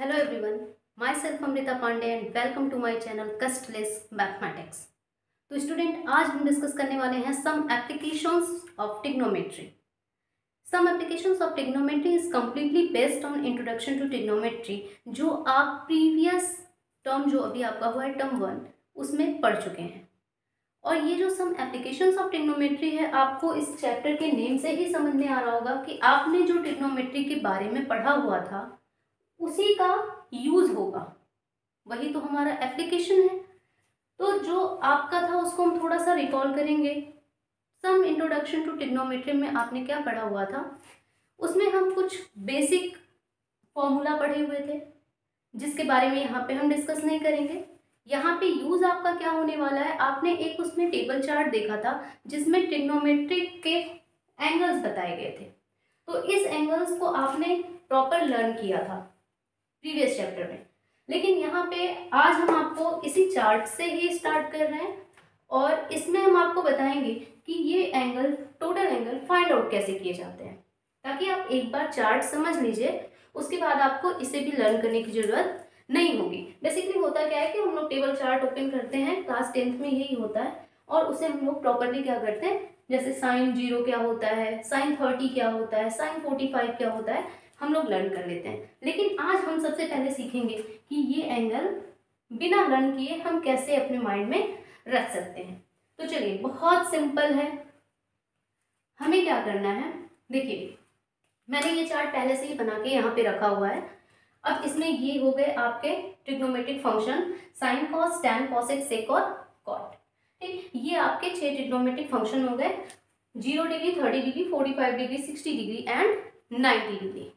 Hello everyone, myself Amrita Pandey and welcome to my channel Custless Mathematics। तो student आज हम discuss करने वाले हैं some applications of trigonometry. Some applications of trigonometry is completely based on introduction to trigonometry, जो आप previous term जो अभी आपका हुआ है टर्म 1 उसमें पढ़ चुके हैं। और ये जो सम एप्लीकेशंस ऑफ ट्रिग्नोमेट्री है, आपको इस चैप्टर के नेम से ही समझ में आ रहा होगा कि आपने जो ट्रिग्नोमेट्री के बारे में पढ़ा हुआ था उसी का यूज होगा, वही तो हमारा एप्लीकेशन है। तो जो आपका था उसको हम थोड़ा सा रिकॉल करेंगे। सम इंट्रोडक्शन टू ट्रिग्नोमेट्री में आपने क्या पढ़ा हुआ था, उसमें हम कुछ बेसिक फॉर्मूला पढ़े हुए थे जिसके बारे में यहाँ पे हम डिस्कस नहीं करेंगे। यहाँ पे यूज आपका क्या होने वाला है, आपने एक उसमें टेबल चार्ट देखा था जिसमें ट्रिग्नोमेट्रिक के एंगल्स बताए गए थे। तो इस एंगल्स को आपने प्रॉपर लर्न किया था प्रीवियस चैप्टर में, लेकिन यहाँ पे आज हम आपको इसी चार्ट से ही स्टार्ट कर रहे हैं और इसमें हम आपको बताएंगे कि ये angle, total angle find out कैसे किए जाते हैं, ताकि आप एक बार चार्ट समझ लीजिए, उसके बाद आपको इसे भी लर्न करने की जरूरत नहीं होगी। बेसिकली होता क्या है कि हम लोग टेबल चार्ट ओपन करते हैं, क्लास 10th में यही होता है, और उसे हम लोग प्रॉपरली क्या करते हैं, जैसे साइन 0 क्या होता है, साइन 30 क्या होता है, साइन 45 क्या होता है, हम लोग लर्न कर लेते हैं। लेकिन आज हम सबसे पहले सीखेंगे कि ये एंगल बिना लर्न किए हम कैसे अपने माइंड में रख सकते हैं। तो चलिए, बहुत सिंपल है। हमें क्या करना है, देखिए मैंने ये चार्ट पहले से ही बना के यहाँ पे रखा हुआ है। अब इसमें ये हो गए आपके trigonometric function, sine cos, tan, cosec, sec और कॉट। ठीक, ये आपके 6 ट्रिग्नोमेट्रिक फंक्शन हो गए, 0 degree, 30 degree, 45 degree, 60 degree and 90 degree.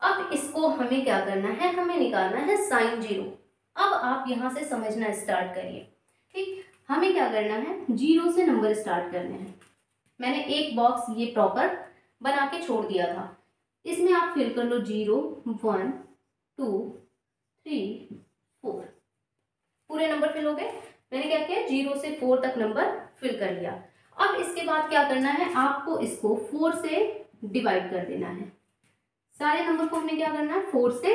अब इसको हमें क्या करना है, हमें निकालना है साइन 0। अब आप यहाँ से समझना स्टार्ट करिए। ठीक, हमें क्या करना है, 0 से नंबर स्टार्ट करने हैं। मैंने एक बॉक्स ये प्रॉपर बना के छोड़ दिया था, इसमें आप फिल कर लो 0, 1, 2, 3, 4। पूरे नंबर फिल हो गए। मैंने क्या किया, 0 से 4 तक नंबर फिल कर लिया। अब इसके बाद क्या करना है, आपको इसको 4 से डिवाइड कर देना है। सारे नंबर को हमने क्या करना है, 4 से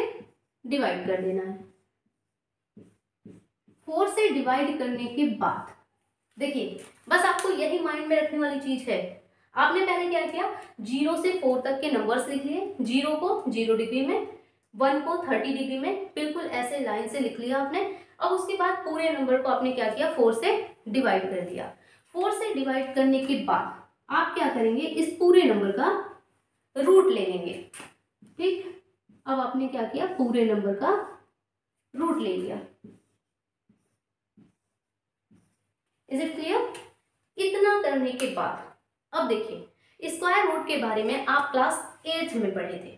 डिवाइड कर देना है। 4 से डिवाइड करने के बाद देखिए, बस आपको यही माइंड में रखने वाली चीज है। आपने पहले क्या किया, 0 से 4 तक के नंबर्स लिख लिए। 0 को 0 डिग्री में, 1 को 30 डिग्री में, बिल्कुल ऐसे लाइन से लिख लिया आपने। अब उसके बाद पूरे नंबर को आपने क्या किया, 4 से डिवाइड कर दिया। 4 से डिवाइड करने के बाद आप क्या करेंगे, इस पूरे नंबर का रूट ले लेंगे। ठीक, अब आपने क्या किया, पूरे नंबर का रूट ले लिया। Is it clear? इतना करने के बाद अब देखिए, स्क्वायर रूट के बारे में आप क्लास 8th में पढ़े थे,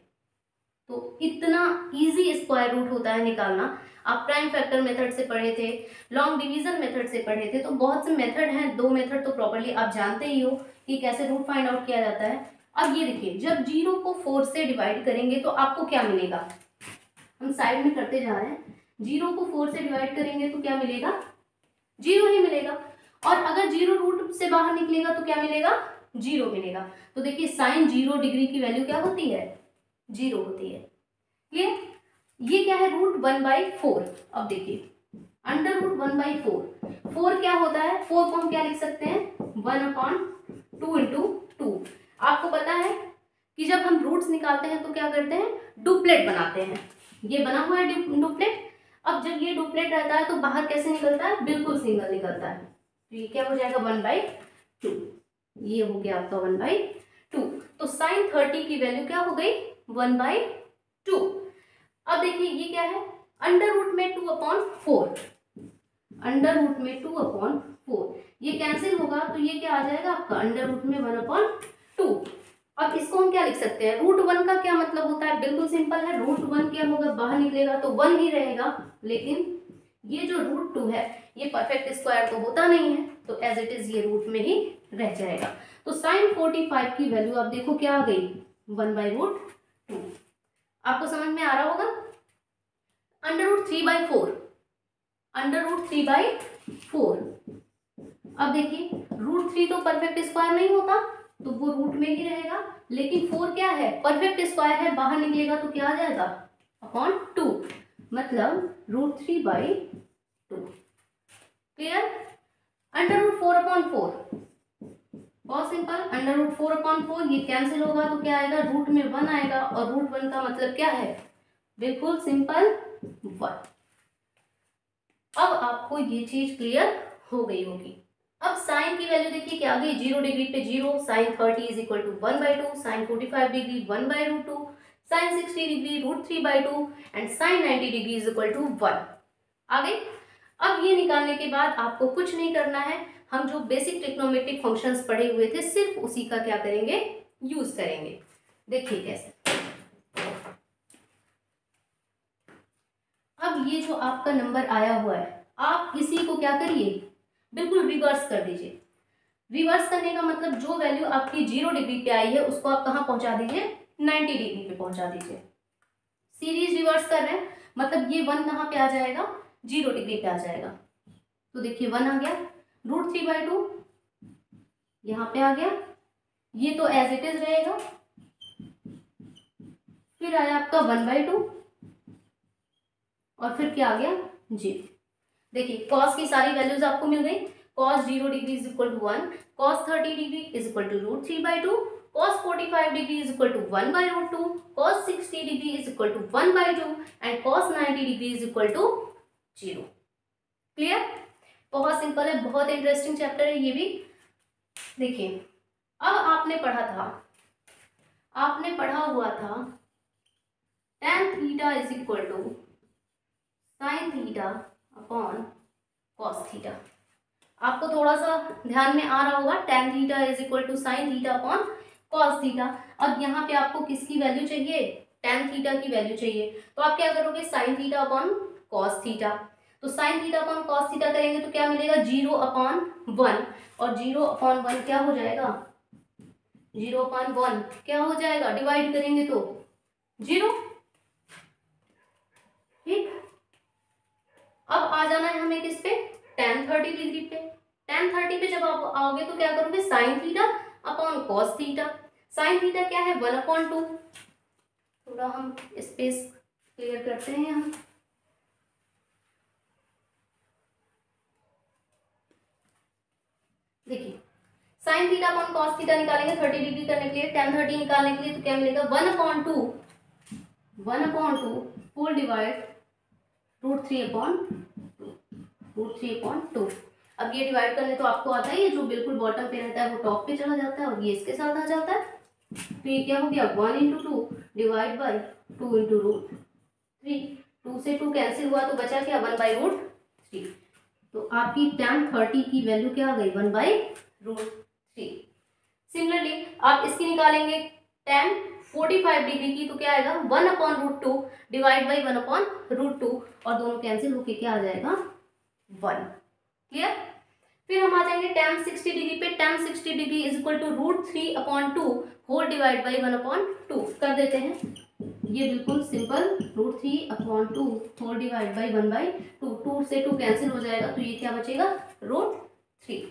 तो इतना इजी स्क्वायर रूट होता है निकालना। आप प्राइम फैक्टर मेथड से पढ़े थे, लॉन्ग डिवीजन मेथड से पढ़े थे, तो बहुत से मेथड हैं। 2 मेथड तो प्रॉपर्ली आप जानते ही हो कि कैसे रूट फाइंड आउट किया जाता है। अब ये देखिए, जब 0 को 4 से डिवाइड करेंगे तो आपको क्या मिलेगा, हम साइड में करते जा रहे हैं। 0 को 4 से डिवाइड करेंगे तो क्या मिलेगा, 0 ही मिलेगा। और अगर 0 रूट से बाहर निकलेगा तो क्या मिलेगा, 0 मिलेगा। तो देखिए, साइन 0 डिग्री की वैल्यू क्या होती है, 0 होती है। क्लियर? ये क्या है, रूट 1/4। अब देखिए, अंडर रूट 1/4, 4 क्या होता है, 4 को हम क्या लिख सकते हैं, 1/2 इंटू 2। आपको पता है कि जब हम रूट्स निकालते हैं तो क्या करते हैं, डुप्लेट बनाते हैं। ये बना हुआ है डुप्लेट। अब जब ये डुप्लेट रहता है तो बाहर कैसे निकलता है, बिल्कुल सिंगल निकलता है। तो ये क्या हो जाएगा, 1/2। ये हो गया आपका 1/2। तो साइन 30 की वैल्यू क्या हो गई, 1/2। अब देखिए, ये क्या है, अंडर रूट में 2/4, अंडर रूट में 2/4, ये कैंसिल होगा तो ये क्या आ जाएगा आपका, अंडर रूट में 1/2। अब इसको हम क्या लिख सकते हैं, रूट 1 का क्या मतलब होता है, बिल्कुल सिंपल है। रूट 1 क्या होगा, बाहर निकलेगा तो 1 ही रहेगा, लेकिन ये जो रूट 2 है ये परफेक्ट स्क्वायर तो होता नहीं है, तो एज इट इज ये रूट में ही रह जाएगा। तो साइन 45 की वैल्यू आप देखो क्या आ गई, 1/2। आपको समझ में आ रहा होगा। Under root 3/4, under root 3/4। अब देखिए, रूट 3 तो परफेक्ट स्क्वायर नहीं होता, तो वो रूट में ही रहेगा, लेकिन 4 क्या है, परफेक्ट स्क्वायर है, बाहर निकलेगा तो क्या आ जाएगा, अपॉन 2, मतलब √3/2। क्लियर? √4/4, बहुत सिंपल। √4/4 ये कैंसिल होगा तो क्या आएगा, रूट में 1 आएगा, और √1 का मतलब क्या है, बिल्कुल सिंपल 1। अब आपको ये चीज क्लियर हो गई होगी। अब साइन की वैल्यू देखिए क्या आ गई, 0 डिग्री पे 0, sine 30 is equal to 1/2, sine 45 degree 1/√2, sine 60 degree √3/2 and sine 90 degree is equal to 1। आ गई? अब ये निकालने के बाद आपको कुछ नहीं करना है, हम जो बेसिक ट्रिग्नोमेट्रिक फंक्शंस पढ़े हुए थे सिर्फ उसी का क्या करेंगे, यूज करेंगे। देखिए कैसे। अब ये जो आपका नंबर आया हुआ है, आप इसी को क्या करिए, बिल्कुल रिवर्स कर दीजिए। रिवर्स करने का मतलब जो वैल्यू आपकी 0 डिग्री पे आई है उसको आप कहाँ पहुंचा दीजिए, 90 डिग्री पे पहुंचा दीजिए। सीरीज रिवर्स कर रहे हैं, मतलब ये 1 कहाँ पे आ जाएगा, 0 डिग्री पे आ जाएगा। तो देखिए 1 आ गया, √3/2 यहाँ पे आ गया, ये तो एज इट इज रहेगा। फिर आया आपका 1/2 और फिर क्या आ गया, 0। देखिए कॉस की सारी वैल्यूज आपको मिल गई। cos 0 degree is equal to 1, cos 30 degree is equal to √3/2, cos 45 degree is equal to 1/√2, cos 60 degree is equal to 1/2 and cos 90 degree is equal to 0। Clear? बहुत सिंपल है, बहुत इंटरेस्टिंग चैप्टर है ये भी। देखिए अब आपने पढ़ा हुआ था tan theta is equal to sin theta upon cos theta. आपको थोड़ा सा ध्यान में आ रहा होगा, tan theta is equal to sin theta upon cos theta. अब यहाँ पे आपको किसकी वैल्यू चाहिए, tan थीटा की वैल्यू चाहिए, तो आप क्या करोगे, sin theta upon cos theta. तो sin theta upon cos theta करेंगे तो क्या मिलेगा, 0/1, और 0/1 क्या हो जाएगा, 0/1 क्या हो जाएगा, डिवाइड करेंगे तो 0। ठीक, अब आ जाना है हमें किस पे, tan 30 डिग्री पे। tan 30 पे जब आप आओगे तो क्या करोगे, sin theta upon cos theta. sin theta क्या है, 1/2। थोड़ा हम स्पेस क्लियर करते हैं हम। देखिए sin theta upon cos theta निकालेंगे 30 डिग्री करने के लिए, tan 30 निकालने के लिए, तो क्या मिलेगा, 1/2 फुल डिवाइड √3/2। अब ये डिवाइड करने तो आपको आता ही है, जो बिल्कुल बॉटम पे रहता है वो टॉप पे चला जाता है, और ये इसके साथ आ जाता है। तो ये क्या हो गया, 1/2 डिवाइड बाई 2/√3। 2 से 2 कैंसिल हुआ तो बचा क्या, 1/√3। तो आपकी tan 30 की वैल्यू क्या आ गई, 1/√3। सिमिलरली आप इसकी निकालेंगे tan 45 डिग्री की, तो क्या आएगा, 1/√2 डिवाइड बाई 1/√2, और दोनों कैंसिल होके क्या आ जाएगा, 1। क्लियर? फिर हम आ जाएंगे tan 60 डिग्री पे। tan 60 degree is equal to √3/2 whole divide by 1/2 कर देते हैं। ये बिल्कुल सिंपल, √3/2 होल डिवाइड बाई 1/2। 2 से 2 कैंसिल हो जाएगा तो ये क्या बचेगा, √3।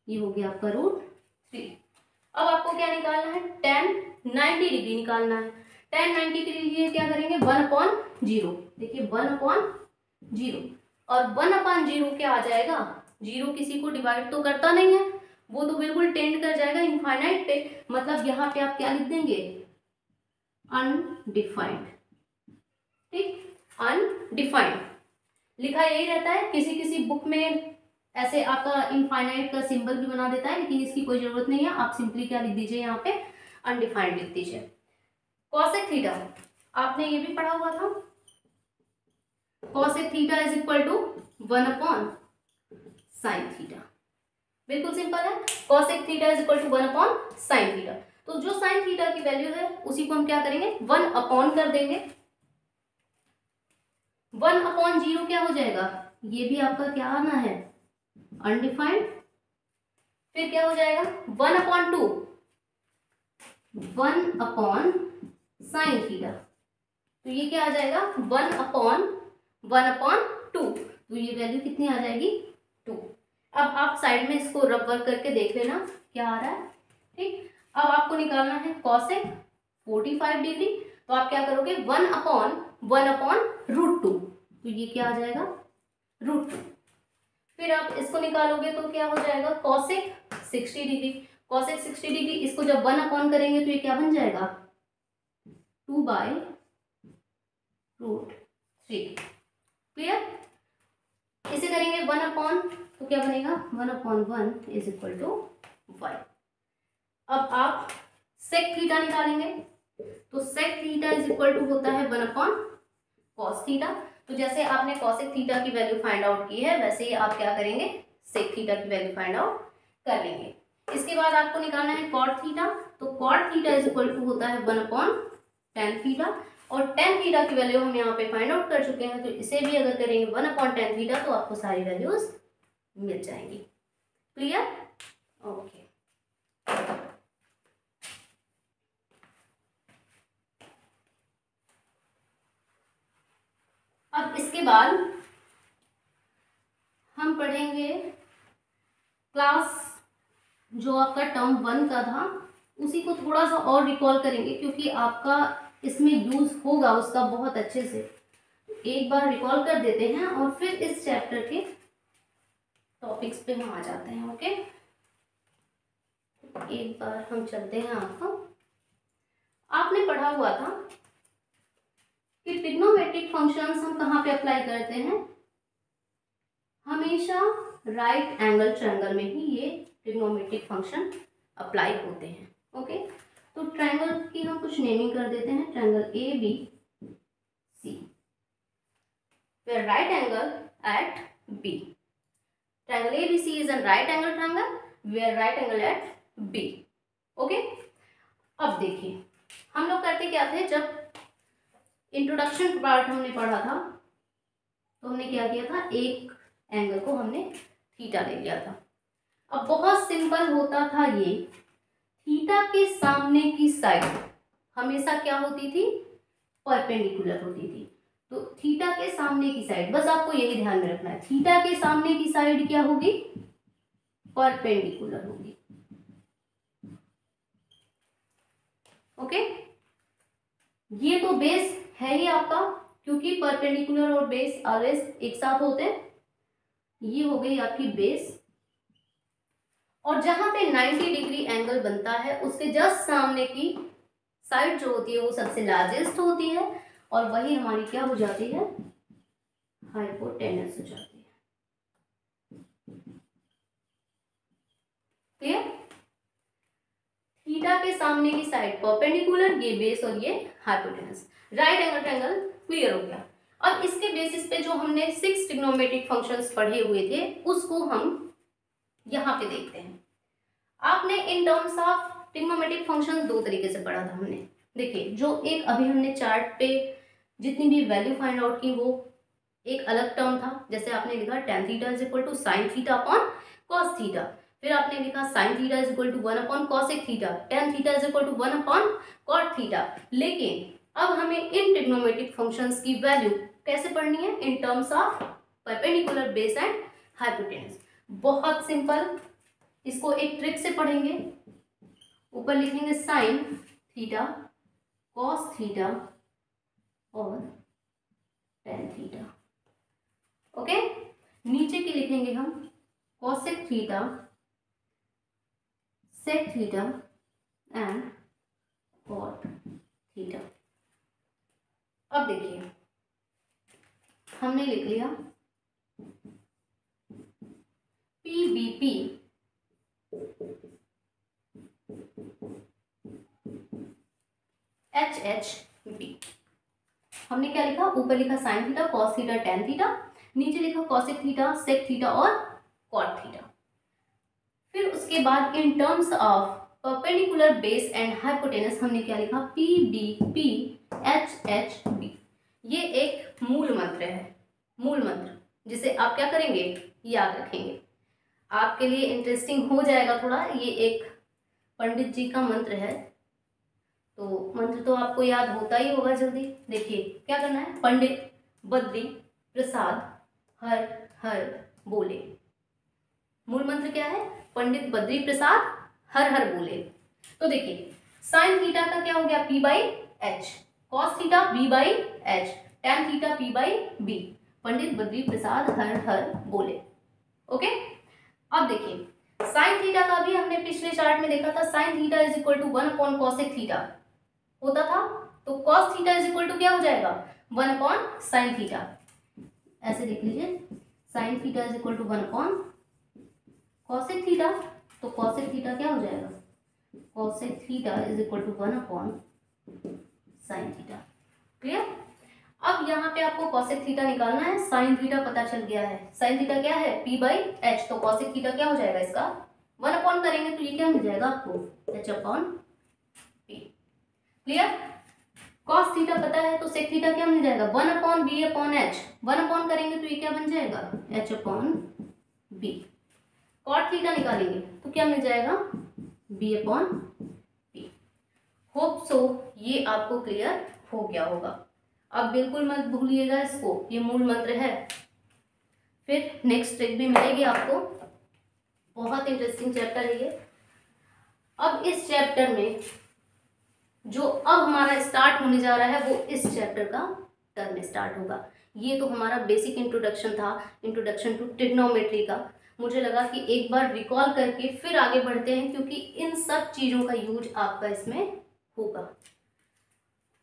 ये हो गया आपका √3। अब आपको क्या निकालना है, tan 90 डिग्री निकालना है। tan 90 के लिए क्या करेंगे, 1/0। देखिए 1/0, और 1/0 क्या आ जाएगा, 0 किसी को डिवाइड तो करता नहीं है, वो तो बिल्कुल टेंड कर जाएगा इनफाइनाइट पे। मतलब यहाँ पे आप क्या लिख देंगे, अनडिफाइंड। ठीक, अनडिफाइंड लिखा यही रहता है। किसी किसी बुक में ऐसे आपका इनफाइनाइट का सिंबल भी बना देता है, लेकिन इसकी कोई जरूरत नहीं है। आप सिंपली क्या लिख दीजिए, यहाँ पे अनडिफाइंड लिख दीजिए। कॉसेक थीटा आपने ये भी पढ़ा हुआ था, cosec theta is equal to 1/sin theta. बिल्कुल सिंपल है, cosec theta is equal to 1/sin theta. तो जो sin थीटा की वैल्यू है उसी को हम क्या करेंगे, 1 कर देंगे। 1/0 क्या हो जाएगा, ये भी आपका क्या आना है, अनडिफाइंड। फिर क्या हो जाएगा, 1/2 1/sin थीटा। तो ये क्या आ जाएगा, 1/2। तो ये वैल्यू कितनी आ जाएगी, 2। अब आप साइड में इसको रब वर्क करके देख लेना क्या आ रहा है। ठीक, अब आपको निकालना है कॉसेक 45 डिग्री। तो आप क्या करोगे, 1/√2, तो ये क्या आ जाएगा, √2। फिर आप इसको निकालोगे तो क्या हो जाएगा, cosec 60 डिग्री। cosec 60 डिग्री, इसको जब 1 करेंगे तो ये क्या बन जाएगा, 2/√3। क्लियर। इसे करेंगे 1 तो क्या बनेगा, 1/1 इज इक्वल टू 1। अब आप sec थीटा निकालेंगे, तो sec theta is equal to होता है 1/cos थीटा। तो जैसे आपने cosec थीटा की वैल्यू फाइंड आउट की है, वैसे ही आप क्या करेंगे, sec थीटा की वैल्यू फाइंड आउट कर लेंगे। इसके बाद आपको निकालना है cot थीटा, तो cot theta is equal to होता है 1/tan थीटा, और tan थीटा की वैल्यू हम यहाँ पे फाइंड आउट कर चुके हैं, तो इसे भी अगर करेंगे 1/tan थीटा तो आपको सारी वैल्यूज मिल जाएंगी। Clear, okay. अब इसके बाद हम पढ़ेंगे क्लास जो आपका टर्म 1 का था, उसी को थोड़ा सा और रिकॉल करेंगे, क्योंकि आपका इसमें यूज होगा उसका बहुत अच्छे से। एक बार रिकॉल कर देते हैं और फिर इस चैप्टर के टॉपिक्स पे हम आ जाते हैं। ओके, एक बार हम चलते हैं। आपने पढ़ा हुआ था कि ट्रिग्नोमेट्रिक फंक्शंस हम कहाँ पे अप्लाई करते हैं, हमेशा राइट एंगल ट्रायंगल में ही ये ट्रिग्नोमेट्रिक फंक्शन अप्लाई होते हैं। ओके, तो ट्रायंगल की हम कुछ नेमिंग कर देते हैं, triangle ABC, where right angle at B. Triangle ABC is a right angle triangle where right angle at B. Okay, अब देखिए हम लोग करते क्या थे, जब इंट्रोडक्शन पार्ट हमने पढ़ा था तो हमने क्या किया था, एक एंगल को हमने थीटा ले लिया था। अब बहुत सिंपल होता था ये, थीटा के सामने की साइड हमेशा क्या होती थी, परपेंडिकुलर होती थी। तो थीटा के सामने की साइड, बस आपको यही ध्यान में रखना है, थीटा के सामने की साइड क्या होगी, परपेंडिकुलर होगी। ओके, ये तो बेस है ही आपका, क्योंकि परपेंडिकुलर और बेस ऑलवेज एक साथ होते हैं। ये हो गई आपकी बेस, और जहां पे 90 डिग्री एंगल बनता है उसके जस्ट सामने की साइड जो होती है वो सबसे लार्जेस्ट होती है, और वही हमारी क्या हो जाती है, हाइपोटेनस हो जाती है। क्लियर, थीटा के सामने की साइड परपेंडिकुलर, ये बेस और ये hypotenuse, right angle triangle. Clear हो गया। अब इसके बेसिस पे जो हमने 6 ट्रिग्नोमेट्रिक फंक्शंस पढ़े हुए थे उसको हम यहाँ पे देखते हैं। आपने इन टर्म्स ऑफ ट्रिग्नोमेट्रिक फंक्शन दो तरीके से पढ़ा था हमने। देखिए, जो एक अभी हमने चार्ट पे जितनी भी वैल्यू फाइंड आउट की वो एक अलग टर्म था, जैसे आपने लिखा tan theta is equal to sine theta upon cos theta, फिर आपने लिखा sine theta is equal to 1 cosec theta, tan theta is equal to 1 cot theta. लेकिन अब हमें इन ट्रिग्नोमेट्रिक फंक्शंस की वैल्यू कैसे पढ़नी है, in terms of perpendicular, base and hypotenuse. बहुत सिंपल, इसको एक ट्रिक से पढ़ेंगे। ऊपर लिखेंगे साइन थीटा, कॉस थीटा और tan थीटा। ओके, नीचे की लिखेंगे हम cosec theta, sec theta and cot theta. अब देखिए हमने लिख लिया PBP HHB। हमने क्या लिखा, ऊपर लिखा sine theta, cos theta, tan theta, नीचे लिखा cosec थीटा, sec थीटा और cot थीटा। फिर उसके बाद इन terms of perpendicular, base and hypotenuse हमने क्या लिखा, PBP HHB। ये एक मूल मंत्र है, मूल मंत्र, जिसे आप क्या करेंगे, याद रखेंगे। आपके लिए इंटरेस्टिंग हो जाएगा थोड़ा, ये एक पंडित जी का मंत्र है, तो मंत्र तो आपको याद होता ही होगा जल्दी। देखिए क्या करना है, पंडित बद्री प्रसाद हर हर बोले। मूल मंत्र क्या है, पंडित बद्री प्रसाद हर हर बोले। तो देखिए साइन थीटा का क्या हो गया, P/H, cos theta B by H, tan theta P by B. Pandit Badri Prasad हर हर बोले। ओके, अब देखिए साइन थीटा का भी हमने पिछले चार्ट में देखा था, sine theta is equal to 1 upon cosec theta होता था, तो cos theta is equal to क्या हो जाएगा 1 अपॉन साइन थीटा। ऐसे देख लीजिए, sine theta is equal to 1 upon cosec theta, तो कॉसेक थीटा क्या हो जाएगा, cosec theta is equal to 1 upon sine theta. Clear. अब यहाँ पे आपको कॉसेक थीटा निकालना है, साइन थीटा पता चल गया है, साइन थीटा क्या है p बाई एच, तो कॉसेक थीटा क्या हो जाएगा इसका 1 अपॉन करेंगे तो ये क्या मिल जाएगा आपको h upon p। Clear. Cos theta पता है तो सेक थीटा क्या मिल जाएगा 1 upon B upon H, 1 upon करेंगे तो ये क्या बन जाएगा h upon b। Cot theta निकालेंगे तो क्या मिल जाएगा b upon p। Hope so ये आपको क्लियर हो गया होगा। अब बिल्कुल मत भूलिएगा इसको, ये मूल मंत्र है। फिर नेक्स्ट ट्रिक भी मिलेगी आपको, बहुत इंटरेस्टिंग चैप्टर है ये। अब इस चैप्टर में जो अब हमारा स्टार्ट होने जा रहा है वो इस चैप्टर का टर्म में स्टार्ट होगा। ये तो हमारा बेसिक इंट्रोडक्शन था, इंट्रोडक्शन टू ट्रिग्नोमेट्री का। मुझे लगा कि एक बार रिकॉल करके फिर आगे बढ़ते हैं, क्योंकि इन सब चीज़ों का यूज आपका इसमें होगा।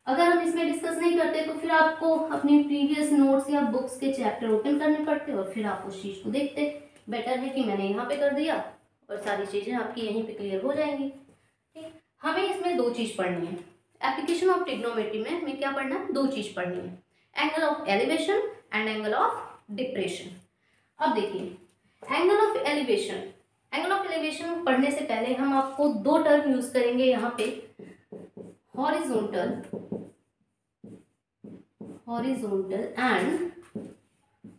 अगर हम इसमें डिस्कस नहीं करते तो फिर आपको अपने प्रीवियस नोट्स या बुक्स के चैप्टर ओपन करने पड़ते और फिर आप उस चीज़ को देखते। बेटर है कि मैंने यहाँ पे कर दिया और सारी चीज़ें आपकी यहीं पे क्लियर हो जाएंगी। ठीक, हमें इसमें दो चीज़ पढ़नी है। एप्लीकेशन ऑफ ट्रिग्नोमेट्री में हमें क्या पढ़ना है, दो चीज़ पढ़नी है, angle of elevation and angle of depression. अब देखिए angle of elevation, angle of elevation पढ़ने से पहले हम आपको दो टर्म यूज करेंगे यहाँ पे, हॉरिजॉन्टल एंड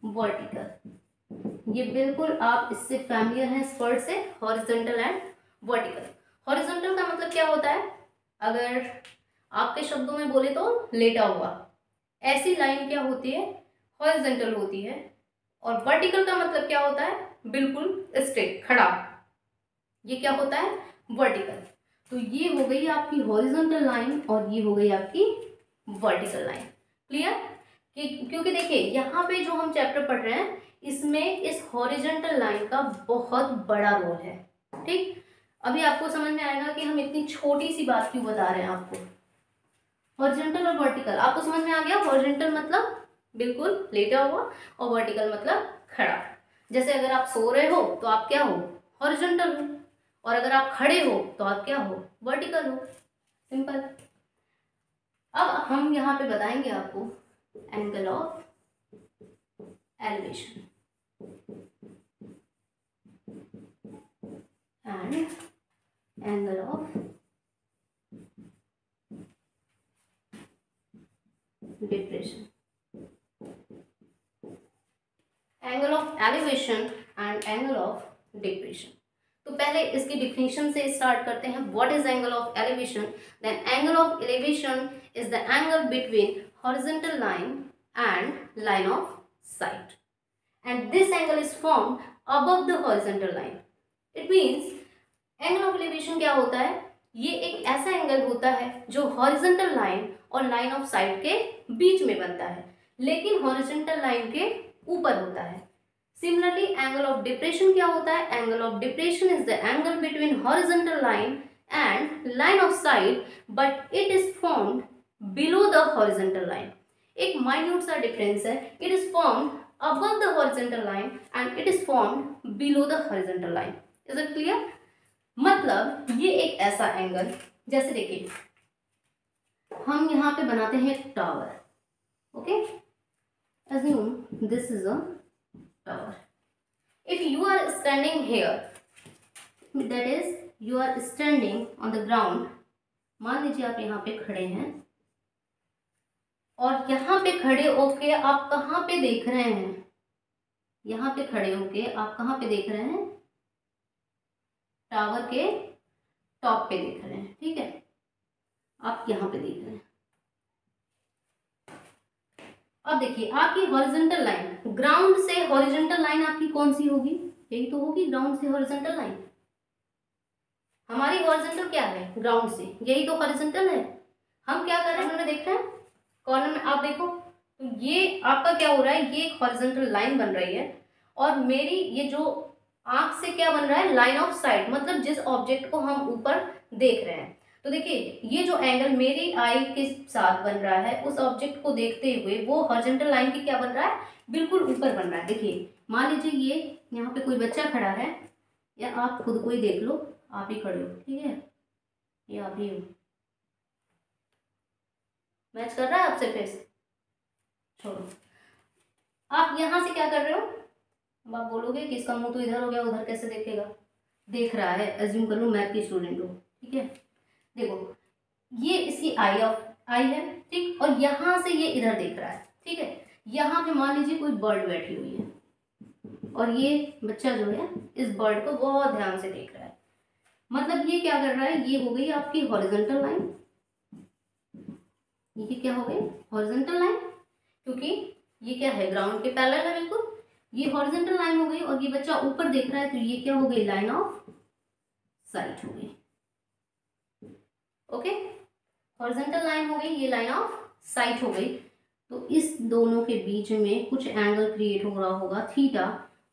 वर्टिकल। ये बिल्कुल आप इससे फैमिलियर हैं इस वर्ड से, हॉरिजॉन्टल एंड वर्टिकल। हॉरिजॉन्टल का मतलब क्या होता है, अगर आपके शब्दों में बोले तो लेटा हुआ, ऐसी लाइन क्या होती है हॉरिजॉन्टल होती है। और वर्टिकल का मतलब क्या होता है, बिल्कुल स्ट्रेट खड़ा, ये क्या होता है वर्टिकल। तो ये हो गई आपकी हॉरिजॉन्टल लाइन और ये हो गई आपकी वर्टिकल लाइन। क्लियर। क्योंकि देखिए यहाँ पे जो हम चैप्टर पढ़ रहे हैं इसमें इस हॉरिजॉन्टल लाइन का बहुत बड़ा रोल है। ठीक, अभी आपको समझ में आएगा कि हम इतनी छोटी सी बात क्यों बता रहे हैं आपको। हॉरिजॉन्टल और वर्टिकल आपको समझ में आ गया। हॉरिजॉन्टल मतलब बिल्कुल लेटा हुआ और वर्टिकल मतलब खड़ा। जैसे अगर आप सो रहे हो तो आप क्या हो हॉरिजॉन्टल हो, और अगर आप खड़े हो तो आप क्या हो वर्टिकल हो। सिंपल। अब हम यहाँ पे बताएंगे आपको angle of elevation and angle of depression. Angle of elevation and angle of depression. तो पहले इसकी डिफिनेशन से स्टार्ट करते हैं। What is angle of elevation? Then angle of elevation is the angle between horizontal line and line of sight, and this angle is formed above the horizontal line. It means angle of elevation क्या होता है, ये एक ऐसा angle होता है जो horizontal line और line of sight के बीच में बनता है, लेकिन horizontal line के ऊपर होता है। Similarly, angle of depression क्या होता है? Angle of depression is the angle between horizontal line and line of sight, but it is formed below the horizontal line. एक माइन्यूट सा डिफरेंस है, it is formed above the horizontal line and it is formed below the horizontal line. Is it clear? मतलब ये एक ऐसा angle, जैसे देखिए हम यहाँ पे बनाते हैं एक tower. Okay, assume this is a tower. If you are standing here, that is you are standing on the ground. मान लीजिए आप यहाँ पे खड़े हैं और यहाँ पे खड़े होके आप कहाँ पे देख रहे हैं, यहाँ पे खड़े होके आप कहाँ पे देख रहे हैं, टावर के टॉप पे देख रहे हैं। ठीक है, आप यहाँ पे देख रहे हैं। अब देखिए आपकी हॉरिजॉन्टल लाइन, ग्राउंड से हॉरिजॉन्टल लाइन आपकी कौन सी होगी, यही तो होगी ग्राउंड से हॉरिजॉन्टल लाइन। हमारी हॉरिजॉन्टल क्या है, ग्राउंड से, यही तो हॉरिजॉन्टल है। हम क्या कर रहे हैं, देख रहे हैं कॉर्नर में, आप देखो तो ये आपका क्या हो रहा है, ये एक हॉरिजॉन्टल लाइन बन रही है और मेरी ये जो आंख से क्या बन रहा है, लाइन ऑफ साइट, मतलब जिस ऑब्जेक्ट को हम ऊपर देख रहे हैं। तो देखिए ये जो एंगल मेरी आई के साथ बन रहा है, उस ऑब्जेक्ट को देखते हुए वो हॉरिजॉन्टल लाइन की क्या बन रहा है, बिल्कुल ऊपर बन रहा है। देखिए मान लीजिए ये यहाँ पे कोई बच्चा खड़ा है, या आप खुद को ही देख लो, आप ही खड़े हो, ठीक है, ये आप ही हो, मैच कर रहा है आपसे फेस, छोड़ो। आप यहाँ से क्या कर रहे हो, अब आप बोलोगे कि इसका मुंह तो इधर हो गया, उधर कैसे देखेगा, देख रहा है, एज्यूम कर लो मैथ की स्टूडेंट हो, ठीक है। देखो ये इसकी आई है, ठीक, और यहाँ से ये इधर देख रहा है, ठीक है। यहाँ पे मान लीजिए कोई बर्ड बैठी हुई है और ये बच्चा जो है इस बर्ड को बहुत ध्यान से देख रहा है, मतलब ये क्या कर रहा है, ये हो गई आपकी हॉरिजॉन्टल लाइन, ये क्या हो गई हॉरिजॉन्टल लाइन, क्योंकि ये क्या है, ग्राउंड के पैरेलल है बिल्कुल, ये हॉरिजॉन्टल लाइन हो गई, और ये बच्चा ऊपर देख रहा है तो ये क्या हो गई, लाइन ऑफ साइट हो गई। ओके, हॉरिजॉन्टल लाइन हो गई, ये लाइन ऑफ साइट हो गई। तो इस दोनों के बीच में कुछ एंगल क्रिएट हो रहा होगा थीटा,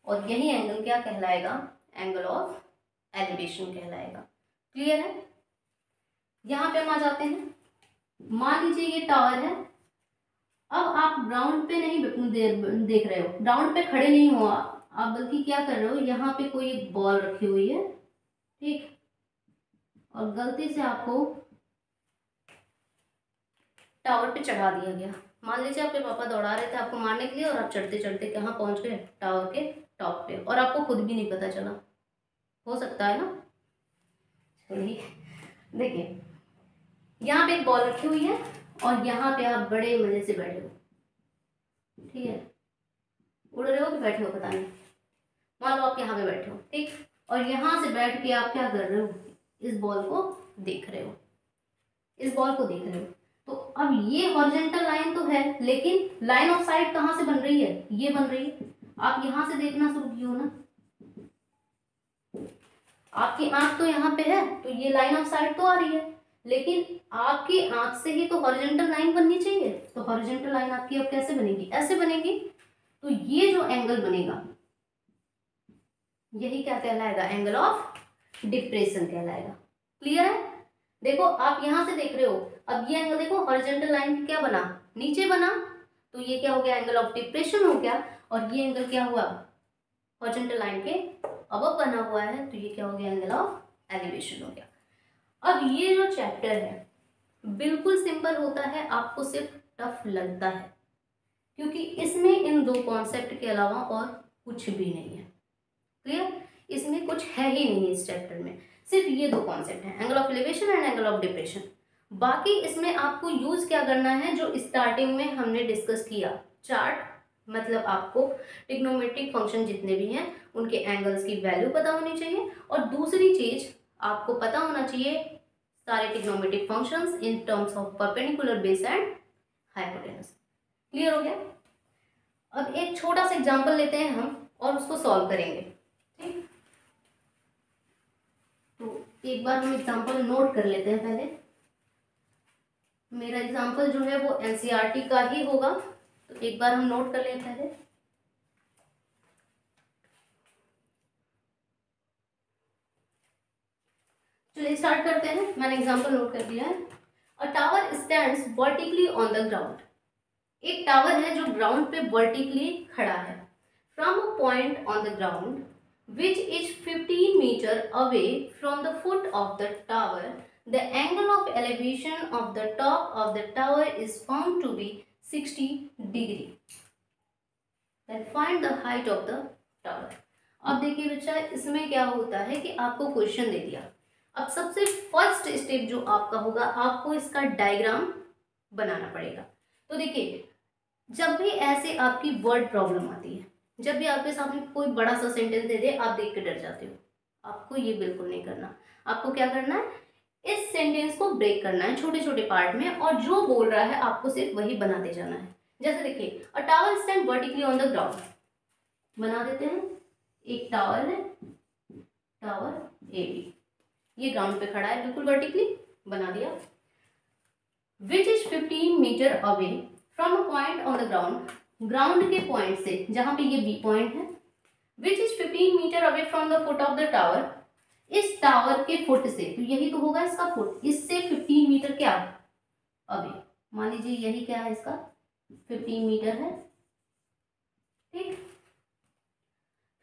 और यही एंगल क्या कहलाएगा, एंगल ऑफ एलिवेशन कहलाएगा। क्लियर है। यहां पे हम आ जाते हैं, मान लीजिए ये टावर है, अब आप ग्राउंड पे नहीं देख रहे हो, ग्राउंड पे खड़े नहीं हो आप बल्कि क्या कर रहे हो, यहाँ पे कोई एक बॉल रखी हुई है, ठीक, और गलती से आपको टावर पे चढ़ा दिया गया। मान लीजिए आपके पापा दौड़ा रहे थे आपको मारने के लिए, और आप चढ़ते चढ़ते कहाँ पहुंच गए, टावर के टॉप पे, और आपको खुद भी नहीं पता चला, हो सकता है ना। चलिए देखिए यहाँ पे एक बॉल रखी हुई है और यहाँ पे आप बड़े मजे से बैठे हो, ठीक है, उड़ रहे हो कि बैठे हो पता नहीं, मान लो आप यहाँ पे बैठे हो, ठीक, और यहाँ से बैठ के आप क्या कर रहे हो, इस बॉल को देख रहे हो, इस बॉल को देख रहे हो। तो अब ये हॉरिजॉन्टल लाइन तो है, लेकिन लाइन ऑफ साइट कहाँ से बन रही है, ये बन रही है, आप यहाँ से देखना शुरू किए हो ना, आपकी आंख तो यहाँ पे है तो ये लाइन ऑफ साइट तो आ रही है, लेकिन आपकी आंख से ही तो हॉरिजॉन्टल लाइन बननी चाहिए। तो हॉरिजॉन्टल लाइन आपकी अब कैसे बनेगी, ऐसे बनेगी। तो ये जो एंगल बनेगा यही क्या कहलाएगा, एंगल ऑफ डिप्रेशन कहलाएगा। क्लियर है। देखो आप यहां से देख रहे हो, अब ये एंगल देखो हॉरिजॉन्टल लाइन क्या बना, नीचे बना, तो ये क्या हो गया, एंगल ऑफ डिप्रेशन हो गया, और ये एंगल क्या हुआ, हॉरिजॉन्टल लाइन के अबव बना हुआ है, तो ये क्या हो गया, एंगल ऑफ एलिवेशन हो गया। अब ये जो चैप्टर है बिल्कुल सिंपल होता है, आपको सिर्फ टफ लगता है क्योंकि इसमें इन दो कॉन्सेप्ट के अलावा और कुछ भी नहीं है। क्लियर, इसमें कुछ है ही नहीं इस चैप्टर में, सिर्फ ये दो कॉन्सेप्ट हैं, angle of elevation and angle of depression. बाकी इसमें आपको यूज क्या करना है, जो स्टार्टिंग में हमने डिस्कस किया, चार्ट, मतलब आपको ट्रिग्नोमेट्रिक फंक्शन जितने भी हैं उनके एंगल्स की वैल्यू पता होनी चाहिए, और दूसरी चीज आपको पता होना चाहिए सारे trigonometric functions in terms of perpendicular base and hypotenuse. Clear हो गया। अब एक छोटा सा एग्जांपल लेते हैं हम और उसको सॉल्व करेंगे, ठीक। तो एक बार हम एग्जांपल नोट कर लेते हैं पहले। मेरा एग्जांपल जो है वो एनसीईआरटी का ही होगा, तो एक बार हम नोट कर लेते हैं। चलिए स्टार्ट करते हैं, मैंने एग्जांपल नोट कर दिया है। अ tower stands vertically on the ground. एक टावर है जो ग्राउंड पे वर्टिकली खड़ा है। From a point on the ground which is 15 meter away from the foot of the tower, the angle of elevation of the top of the tower is found to be 60 degree. Then find the height of the tower. अब देखिए बच्चा, इसमें क्या होता है कि आपको question दे दिया। अब सबसे फर्स्ट स्टेप जो आपका होगा, आपको इसका डायग्राम बनाना पड़ेगा। तो देखिए जब भी ऐसे आपकी वर्ड प्रॉब्लम आती है, जब भी आपके सामने कोई बड़ा सा सेंटेंस दे दे, आप देख के डर जाते हो, आपको ये बिल्कुल नहीं करना। आपको क्या करना है, इस सेंटेंस को ब्रेक करना है छोटे छोटे पार्ट में, और जो बोल रहा है आपको सिर्फ वही बनाते जाना है। जैसे देखिए, a tower stand vertically on the ground, बना देते हैं। एक टावर है, टावर ए बी, ये ग्राउंड पे खड़ा है बिल्कुल वर्टिकली, बना दिया। Which is 15 metre away from a point on the ground, ground के पॉइंट से, जहां पे ये बी पॉइंट है, which is 15 metre away from the foot of the tower, इस टावर के फुट से, तो यही तो होगा इसका फुट, इससे 15 मीटर क्या अवे, मान लीजिए यही क्या है इसका 15 मीटर है, ठीक,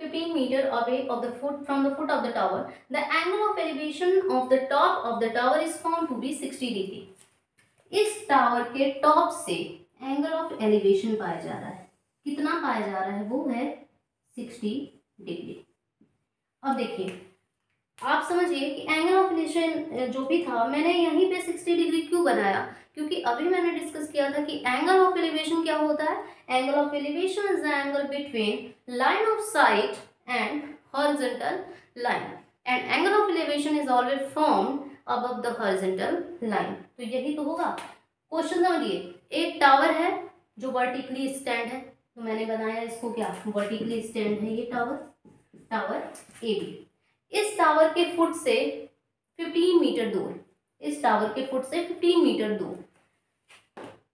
15 meter away of the foot from the foot of the tower, the angle of elevation of the top of the tower is found to be 60 degree. इस टावर के टॉप से एंगल ऑफ एलिवेशन पाया जा रहा है, कितना पाया जा रहा है, वो है 60 डिग्री। अब देखिए आप समझिए कि एंगल ऑफ एलिवेशन जो भी था, मैंने यहीं पे 60 डिग्री क्यों बनाया, क्योंकि अभी मैंने डिस्कस किया था कि एंगल ऑफ एलिवेशन क्या होता है, angle of elevation is the angle between line of site and horizontal line, and angle of elevation is always formed above the horizontal line. तो यही तो होगा। क्वेश्चन समझिए, एक टावर है जो वर्टिकली स्टैंड है, तो मैंने बनाया इसको क्या, वर्टिकली स्टैंड है ये टावर ए बी। इस टावर के फुट से 15 मीटर दूर, इस टावर के फुट से 15 मीटर दूर,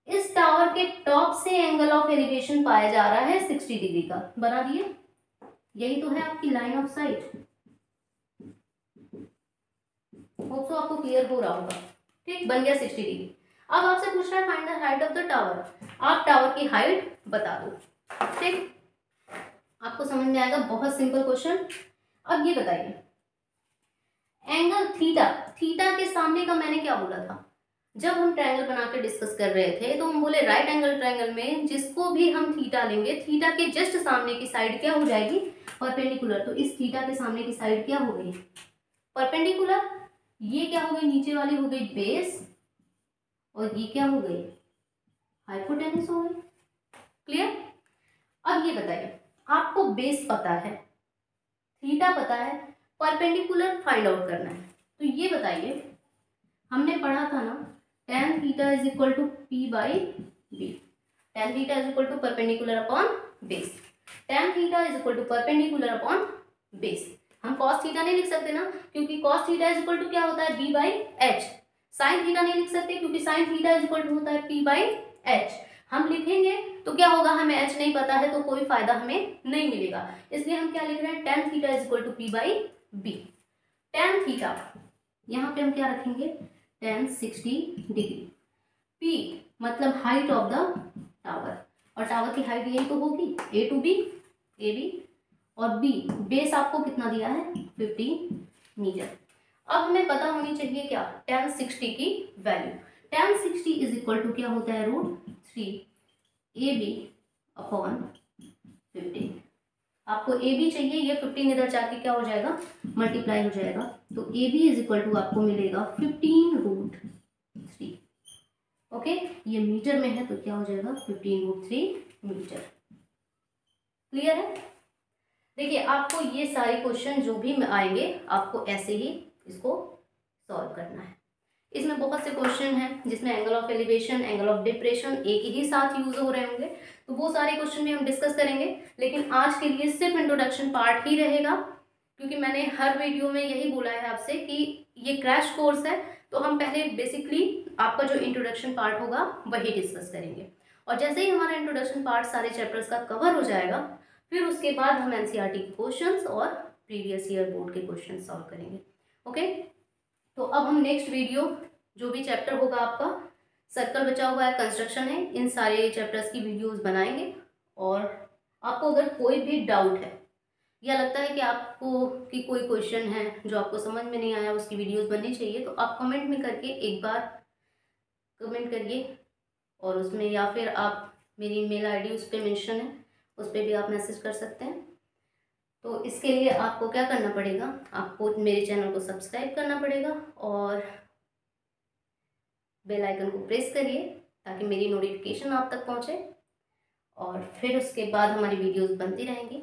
इस टावर के टॉप से एंगल ऑफ एलिवेशन पाया जा रहा है 60 डिग्री का। बना दिए, यही तो है आपकी line of site. Hope so आपको क्लियर हो रहा होगा, ठीक, बन गया 60 डिग्री। अब आपसे पूछ रहा है find the height of the tower, आप टावर की हाइट बता दो, ठीक, आपको समझ में आएगा, बहुत सिंपल क्वेश्चन। अब ये बताइए एंगल थीटा के सामने का मैंने क्या बोला था, जब हम ट्रायंगल बना के डिस्कस कर रहे थे तो हम बोले राइट एंगल ट्रायंगल में जिसको भी हम थीटा लेंगे, थीटा के जस्ट सामने की साइड क्या हो जाएगी, परपेंडिकुलर। तो इस थीटा के सामने की साइड क्या हो गई, परपेंडिकुलर। ये क्या हो गई, नीचे वाली हो गई बेस, और ये क्या हो गई, हाइपोटेन्यूस हो गई। क्लियर। अब ये बताइए आपको बेस पता है, थीटा पता है, परपेंडिकुलर फाइंड आउट करना है, तो ये बताइए हमने पढ़ा था ना tan theta is equal to P by B, tan theta is equal to perpendicular upon base, tan theta is equal to perpendicular upon base. हम cos थीटा नहीं लिख सकते ना, क्योंकि cos theta is equal to क्या होता है, b by H. Sine theta नहीं लिख सकते क्योंकि sine theta is equal to होता है p बाई एच। हम लिखेंगे तो क्या होगा, हमें h नहीं पता है तो कोई फायदा हमें नहीं मिलेगा, इसलिए हम क्या लिख रहे हैं, tan theta is equal to p by B. tan theta यहाँ पे हम क्या रखेंगे, tan 60 डिग्री। p मतलब हाइट ऑफ द टावर, और टावर की हाइट यही तो होगी, a to b, a b, और b बेस आपको कितना दिया है, 15 मीटर। अब हमें पता होनी चाहिए क्या, tan 60 की वैल्यू। tan 60 इज इक्वल टू क्या होता है, √3 AB अपॉन 15। आपको AB चाहिए, ये 15 इधर जाके क्या हो जाएगा, मल्टीप्लाई हो जाएगा, तो AB इज इक्वल टू आपको मिलेगा 15√3। ओके, ये मीटर में है तो क्या हो जाएगा, 15√3 मीटर। क्लियर है। देखिए आपको ये सारे क्वेश्चन जो भी आएंगे आपको ऐसे ही इसको सॉल्व करना है। इसमें बहुत से क्वेश्चन हैं जिसमें angle of elevation, angle of depression एक ही साथ यूज हो रहे होंगे, तो वो सारे क्वेश्चन भी हम डिस्कस करेंगे। लेकिन आज के लिए सिर्फ इंट्रोडक्शन पार्ट ही रहेगा, क्योंकि मैंने हर वीडियो में यही बोला है आपसे कि ये क्रैश कोर्स है, तो हम पहले बेसिकली आपका जो इंट्रोडक्शन पार्ट होगा वही डिस्कस करेंगे, और जैसे ही हमारा इंट्रोडक्शन पार्ट सारे चैप्टर्स का कवर हो जाएगा, फिर उसके बाद हम एनसीईआरटी के क्वेश्चंस और प्रीवियस ईयर बोर्ड के क्वेश्चन सॉल्व करेंगे। ओके, तो अब हम नेक्स्ट वीडियो जो भी चैप्टर होगा आपका, सर्कल बचा हुआ है, कंस्ट्रक्शन है, इन सारे चैप्टर्स की वीडियोस बनाएंगे। और आपको अगर कोई भी डाउट है या लगता है कि आपको कि कोई क्वेश्चन है जो आपको समझ में नहीं आया, उसकी वीडियोस बननी चाहिए, तो आप कमेंट में करके एक बार कमेंट करिए, और उसमें या फिर आप मेरी ईमेल आईडी उस पर मेंशन है, उस पर भी आप मैसेज कर सकते हैं। तो इसके लिए आपको क्या करना पड़ेगा, आपको मेरे चैनल को सब्सक्राइब करना पड़ेगा और बेल आइकन को प्रेस करिए ताकि मेरी नोटिफिकेशन आप तक पहुंचे, और फिर उसके बाद हमारी वीडियोस बनती रहेंगी।